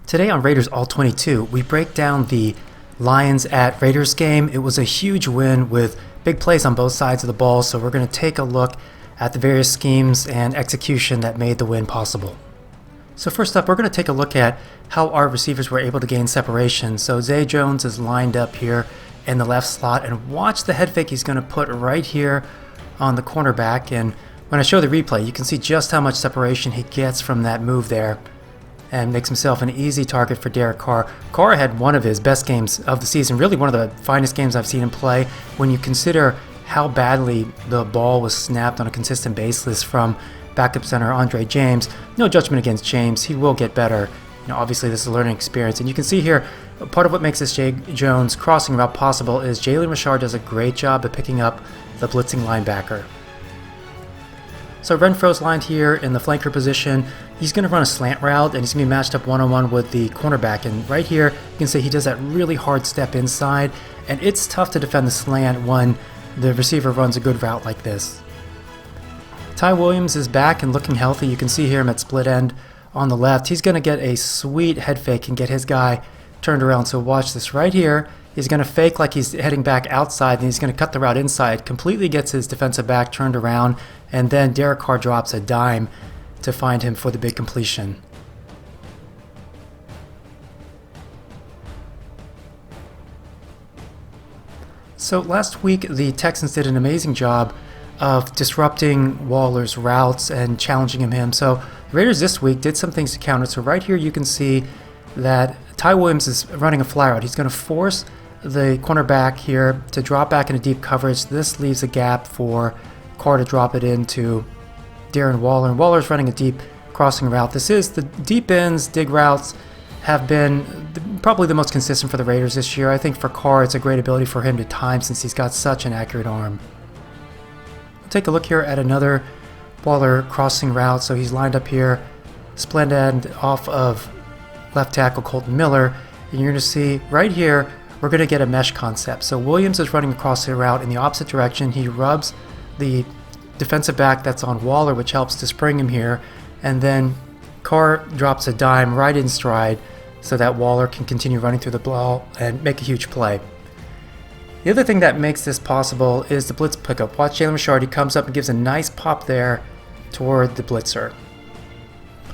Today on Raiders All 22, we break down the Lions at Raiders game. It was a huge win with big plays on both sides of the ball, so we're going to take a look at the various schemes and execution that made the win possible. So first up, we're going to take a look at how our receivers were able to gain separation. So Zay Jones is lined up here in the left slot, and watch the head fake he's going to put right here on the cornerback. And when I show the replay, you can see just how much separation he gets from that move there, and makes himself an easy target for Derek Carr. Carr had one of his best games of the season, really one of the finest games I've seen him play when you consider how badly the ball was snapped on a consistent basis from backup center Andre James. No judgment against James, he will get better. Obviously this is a learning experience, and you can see here part of what makes this Zay Jones crossing route possible is Jalen Richard does a great job of picking up the blitzing linebacker. So Renfrow's lined here in the flanker position. He's going to run a slant route, and he's going to be matched up one-on-one with the cornerback. And right here, you can see he does that really hard step inside, and it's tough to defend the slant when the receiver runs a good route like this. Ty Williams is back and looking healthy. You can see here him at split end on the left. He's going to get a sweet head fake and get his guy turned around. So watch this right here. He's going to fake like he's heading back outside, and he's going to cut the route inside, completely gets his defensive back turned around, and then Derek Carr drops a dime to find him for the big completion. So last week, the Texans did an amazing job of disrupting Waller's routes and challenging him. So the Raiders this week did some things to counter. So right here you can see that Ty Williams is running a fly route. He's going to force the cornerback here to drop back into deep coverage. This leaves a gap for Carr to drop it into Darren Waller, and Waller's running a deep crossing route. This is the deep ends, dig routes have been probably the most consistent for the Raiders this year. I think for Carr, it's a great ability for him to time since he's got such an accurate arm. We'll take a look here at another Waller crossing route. So he's lined up here, split end off of left tackle Colton Miller, and you're going to see right here we're going to get a mesh concept. So Williams is running across the route in the opposite direction. He rubs the defensive back that's on Waller, which helps to spring him here, and then Carr drops a dime right in stride so that Waller can continue running through the ball and make a huge play. The other thing that makes this possible is the blitz pickup. Watch Jalen Richard, he comes up and gives a nice pop there toward the blitzer.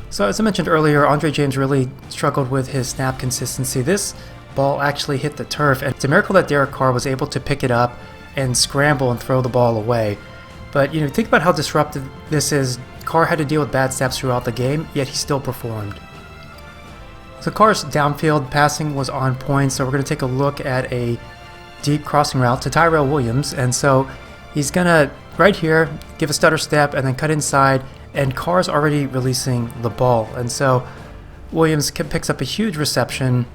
So as I mentioned earlier, Andre James really struggled with his snap consistency. This ball actually hit the turf, and it's a miracle that Derek Carr was able to pick it up and scramble and throw the ball away. But think about how disruptive this is. Carr had to deal with bad snaps throughout the game, yet he still performed. So Carr's downfield passing was on point, so we're going to take a look at a deep crossing route to Tyrell Williams. And so he's going to, right here, give a stutter step and then cut inside, and Carr's already releasing the ball. And so Williams picks up a huge reception,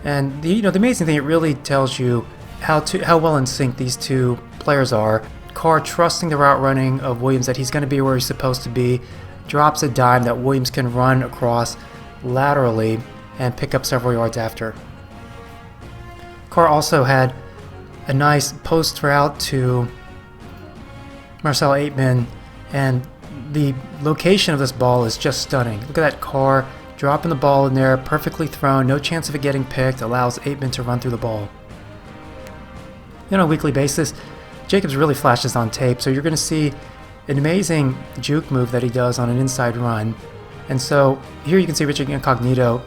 and the amazing thing, it really tells you how well in sync these two players are. Carr trusting the route running of Williams that he's going to be where he's supposed to be, drops a dime that Williams can run across laterally and pick up several yards after. Carr also had a nice post route to Marcel Aitman, and the location of this ball is just stunning. Look at that Carr dropping the ball in there, perfectly thrown, no chance of it getting picked, allows Aitman to run through the ball. On a weekly basis, Jacobs really flashes on tape, so you're going to see an amazing juke move that he does on an inside run. And so here you can see Richard Incognito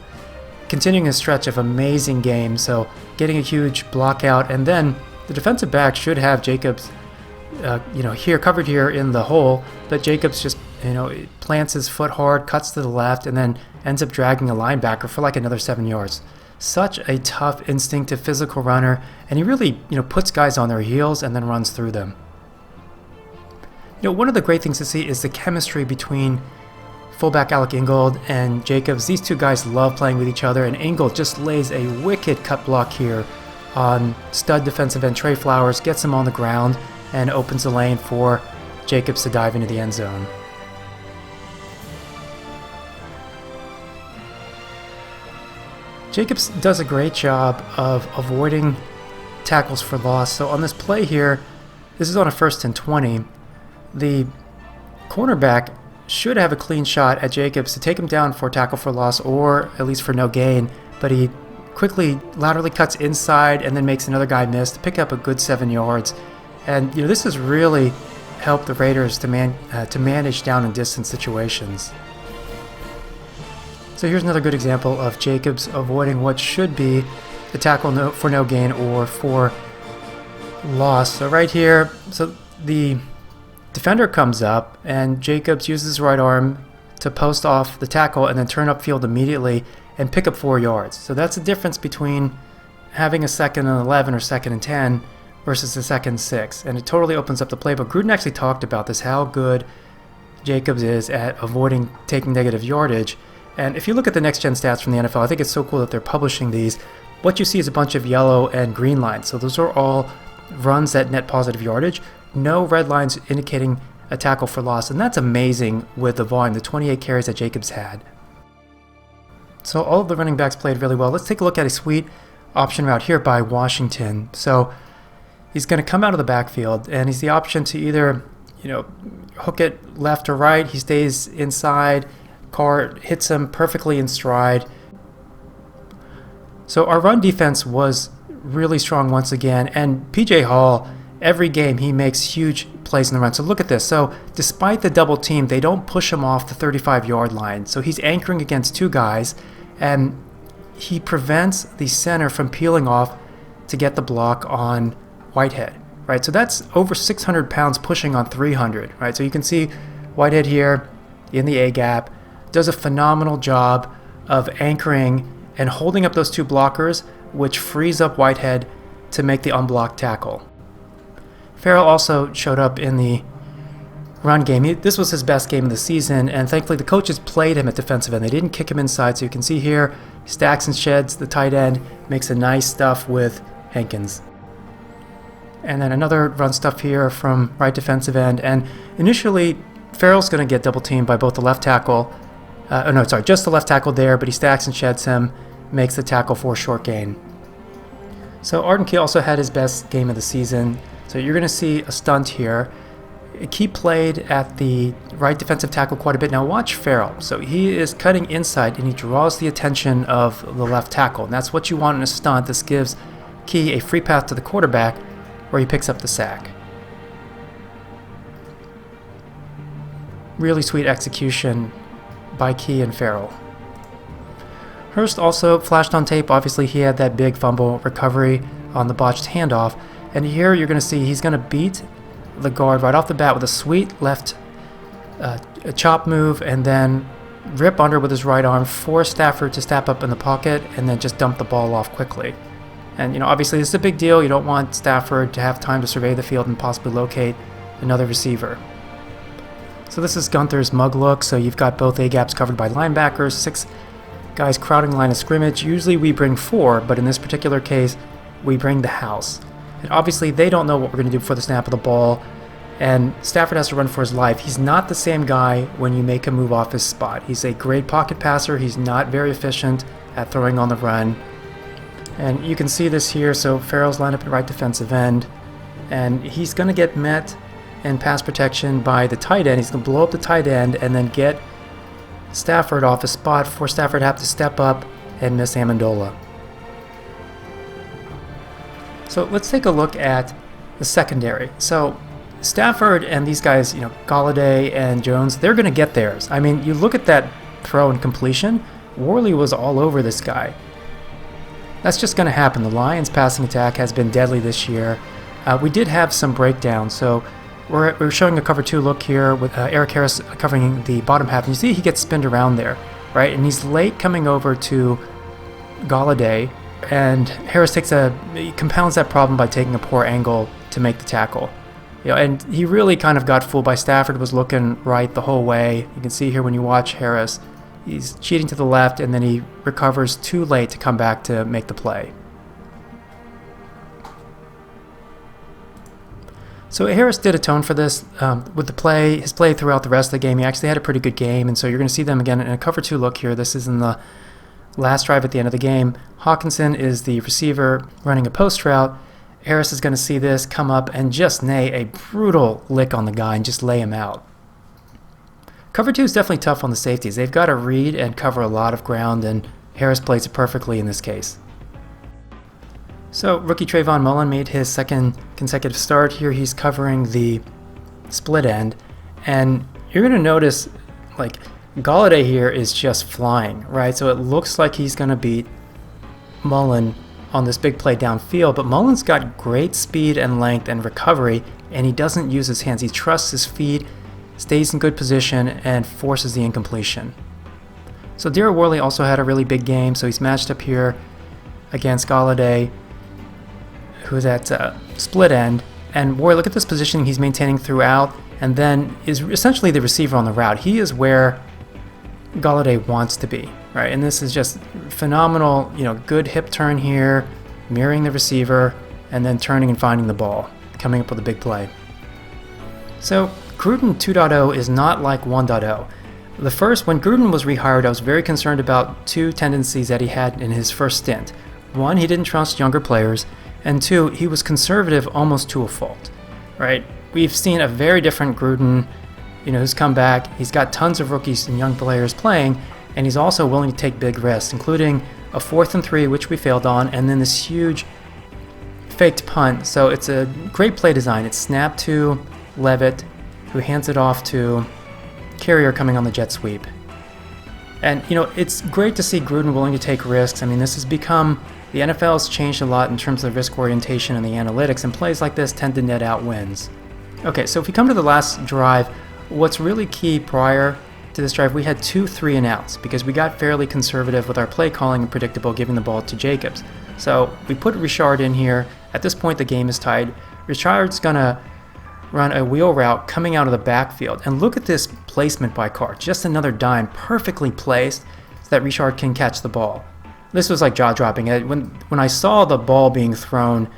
continuing a stretch of amazing games, so getting a huge block out, and then the defensive back should have Jacobs here covered here in the hole, but Jacobs just plants his foot hard, cuts to the left, and then ends up dragging a linebacker for like another 7 yards. Such a tough, instinctive, physical runner, and he really puts guys on their heels and then runs through them. One of the great things to see is the chemistry between fullback Alec Ingold and Jacobs. These two guys love playing with each other, and Ingold just lays a wicked cut block here on stud defensive end Trey Flowers, gets him on the ground, and opens the lane for Jacobs to dive into the end zone. Jacobs does a great job of avoiding tackles for loss. So on this play here, this is on a 1st and 20. The cornerback should have a clean shot at Jacobs to take him down for tackle for loss or at least for no gain, but he quickly laterally cuts inside and then makes another guy miss to pick up a good 7 yards. And this has really helped the Raiders to manage down and distance situations. So here's another good example of Jacobs avoiding what should be the tackle for no gain or for loss. So right here, so the defender comes up and Jacobs uses his right arm to post off the tackle and then turn upfield immediately and pick up 4 yards. So that's the difference between having a 2nd and 11 or 2nd and 10 versus a 2nd and 6. And it totally opens up the play. But Gruden actually talked about this, how good Jacobs is at avoiding taking negative yardage. And if you look at the next-gen stats from the NFL, I think it's so cool that they're publishing these. What you see is a bunch of yellow and green lines. So those are all runs that net positive yardage. No red lines indicating a tackle for loss. And that's amazing with the volume, the 28 carries that Jacobs had. So all of the running backs played really well. Let's take a look at a sweet option route here by Washington. So he's going to come out of the backfield, and he's the option to either, hook it left or right. He stays inside. Carr hits him perfectly in stride. So our run defense was really strong once again, and PJ Hall, every game he makes huge plays in the run. So look at this. So despite the double team, they don't push him off the 35-yard line. So he's anchoring against 2 guys, and he prevents the center from peeling off to get the block on Whitehead, right? So that's over 600 pounds pushing on 300, right? So you can see Whitehead here in the A-gap does a phenomenal job of anchoring and holding up those 2 blockers, which frees up Whitehead to make the unblocked tackle. Ferrell also showed up in the run game. This was his best game of the season, and thankfully the coaches played him at defensive end. They didn't kick him inside, so you can see here, stacks and sheds the tight end, makes a nice stuff with Hankins. And then another run stuff here from right defensive end, and initially Ferrell's going to get double teamed by both the left tackle, just the left tackle there, but he stacks and sheds him, makes the tackle for a short gain. So Arden Key also had his best game of the season, so you're going to see a stunt here. Key played at the right defensive tackle quite a bit. Now watch Ferrell. So he is cutting inside and he draws the attention of the left tackle. And that's what you want in a stunt. This gives Key a free path to the quarterback where he picks up the sack. Really sweet execution by Key and Ferrell. Hurst also flashed on tape. Obviously he had that big fumble recovery on the botched handoff. And here you're going to see he's going to beat the guard right off the bat with a sweet left a chop move and then rip under with his right arm, force Stafford to step up in the pocket and then just dump the ball off quickly. And obviously this is a big deal. You don't want Stafford to have time to survey the field and possibly locate another receiver. So this is Gunther's mug look. So you've got both A-gaps covered by linebackers, 6 guys crowding line of scrimmage. Usually we bring 4, but in this particular case we bring the house. And obviously they don't know what we're going to do before the snap of the ball, and Stafford has to run for his life. He's not the same guy when you make him move off his spot. He's a great pocket passer. He's not very efficient at throwing on the run. And you can see this here. So Ferrell's lined up at right defensive end, and he's going to get met in pass protection by the tight end. He's going to blow up the tight end and then get Stafford off his spot before Stafford have to step up and miss Amendola. So let's take a look at the secondary. So Stafford and these guys, Galladay and Jones, they're going to get theirs. I mean, you look at that throw and completion, Worley was all over this guy. That's just going to happen. The Lions' passing attack has been deadly this year. We did have some breakdowns. So we're showing a cover 2 look here with Eric Harris covering the bottom half. And you see he gets spinned around there, right? And he's late coming over to Galladay. And Harris he compounds that problem by taking a poor angle to make the tackle. And he really kind of got fooled by Stafford, was looking right the whole way. You can see here when you watch Harris, he's cheating to the left and then he recovers too late to come back to make the play. So Harris did atone for this with his play throughout the rest of the game. He actually had a pretty good game, and so you're going to see them again in a cover 2 look here. This is in the last drive at the end of the game. Hawkinson is the receiver running a post route. Harris is going to see this, come up and just nail a brutal lick on the guy and just lay him out. Cover 2 is definitely tough on the safeties. They've got to read and cover a lot of ground, and Harris plays it perfectly in this case. So rookie Trayvon Mullen made his second consecutive start. Here he's covering the split end, and you're going to notice like Golladay here is just flying, right? So it looks like he's going to beat Mullen on this big play downfield, but Mullen's got great speed and length and recovery, and he doesn't use his hands. He trusts his feet, stays in good position, and forces the incompletion. So Darrell Worley also had a really big game, so he's matched up here against Golladay, who's at split end. And boy, look at this positioning he's maintaining throughout, and then is essentially the receiver on the route. He is where Golladay wants to be, right? And this is just phenomenal, good hip turn here, mirroring the receiver, and then turning and finding the ball, coming up with a big play. So Gruden 2.0 is not like 1.0. When Gruden was rehired, I was very concerned about two tendencies that he had in his first stint. One, he didn't trust younger players, and two, he was conservative almost to a fault, right? We've seen a very different Gruden, who's come back. He's got tons of rookies and young players playing, and he's also willing to take big risks, including a 4th and 3, which we failed on, and then this huge faked punt. So it's a great play design. It's snap to Levitt, who hands it off to Carrier coming on the jet sweep. And, it's great to see Gruden willing to take risks. I mean, this has become, the NFL's changed a lot in terms of risk orientation and the analytics, and plays like this tend to net out wins. Okay, so if we come to the last drive, what's really key prior to this drive, we had 2 3-and-outs because we got fairly conservative with our play calling and predictable, giving the ball to Jacobs. So we put Richard in here. At this point, the game is tied. Richard's going to run a wheel route coming out of the backfield. And look at this placement by Carr. Just another dime, perfectly placed so that Richard can catch the ball. This was like jaw-dropping. When I saw the ball being thrown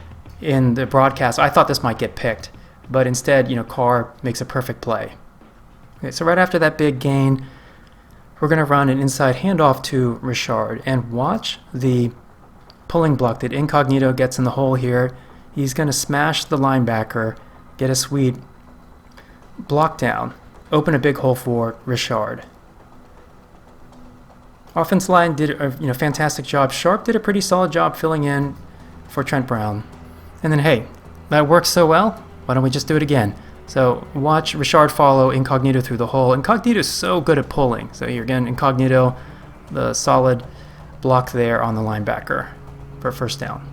in the broadcast, I thought this might get picked. But instead, Carr makes a perfect play. Okay, so right after that big gain, we're going to run an inside handoff to Richard. And watch the pulling block that Incognito gets in the hole here. He's going to smash the linebacker, get a sweet block down, open a big hole for Richard. Offensive line did a fantastic job. Sharp did a pretty solid job filling in for Trent Brown. And then, hey, that worked so well, why don't we just do it again? So watch Richard follow Incognito through the hole. Incognito is so good at pulling. So here again, Incognito, the solid block there on the linebacker for first down.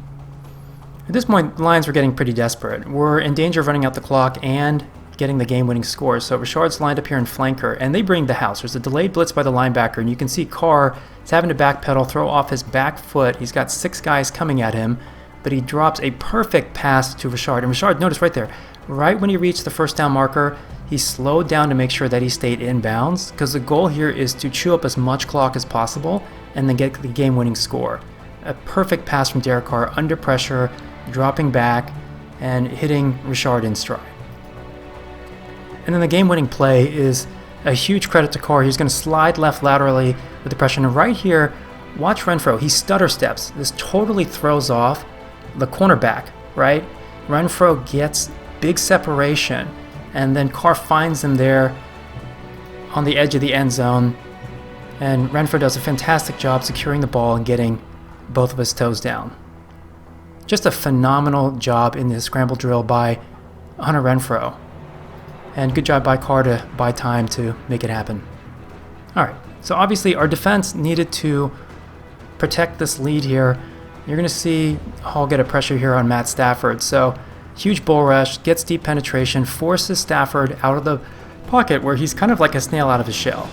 At this point, the Lions were getting pretty desperate. We're in danger of running out the clock and getting the game-winning score. So Richard's lined up here in flanker, and they bring the house. There's a delayed blitz by the linebacker, and you can see Carr is having to backpedal, throw off his back foot. He's got 6 guys coming at him, but he drops a perfect pass to Richard. And Richard, notice right there, right when he reached the first down marker, he slowed down to make sure that he stayed in bounds, because the goal here is to chew up as much clock as possible and then get the game-winning score. A perfect pass from Derek Carr under pressure, dropping back and hitting Richard in stride. And then the game-winning play is a huge credit to Carr. He's going to slide left laterally with the pressure. And right here, watch Renfrow. He stutter steps. This totally throws off the cornerback, right? Renfrow gets big separation, and then Carr finds him there on the edge of the end zone. And Renfrow does a fantastic job securing the ball and getting both of his toes down. Just a phenomenal job in this scramble drill by Hunter Renfrow. And good job by Carr to buy time to make it happen. All right, so obviously our defense needed to protect this lead here. You're going to see Hall get a pressure here on Matt Stafford. So huge bull rush, gets deep penetration, forces Stafford out of the pocket where he's kind of like a snail out of his shell.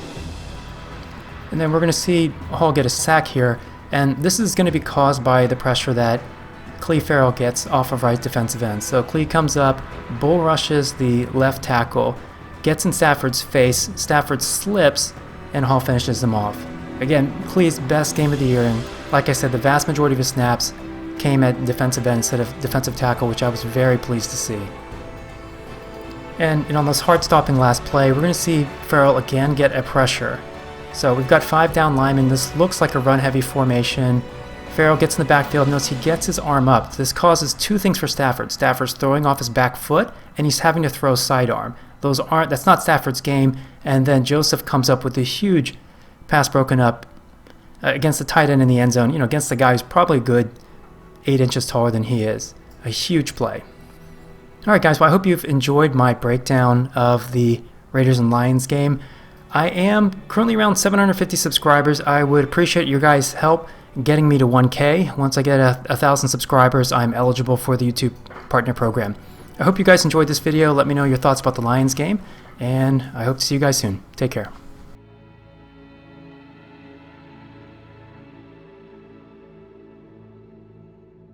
And then we're going to see Hall get a sack here. And this is going to be caused by the pressure that Ferrell gets off of right defensive end. So comes up, bull rushes the left tackle, gets in Stafford's face, Stafford slips, and Hall finishes him off. Again, Clee's best game of the year, and like I said, the vast majority of his snaps came at defensive end instead of defensive tackle, which I was very pleased to see. And on this heart-stopping last play, we're going to see Ferrell again get a pressure. So we've got 5 down linemen. This looks like a run-heavy formation. Ferrell gets in the backfield. Notice he gets his arm up. This causes 2 things for Stafford. Stafford's throwing off his back foot, and he's having to throw sidearm. That's not Stafford's game. And then Joseph comes up with a huge pass broken up against the tight end in the end zone, against the guy who's probably a good 8 inches taller than he is. A huge play. All right, guys, well, I hope you've enjoyed my breakdown of the Raiders and Lions game. I am currently around 750 subscribers. I would appreciate your guys' help getting me to 1K. Once I get 1,000 subscribers, I'm eligible for the YouTube Partner Program. I hope you guys enjoyed this video. Let me know your thoughts about the Lions game, and I hope to see you guys soon. Take care.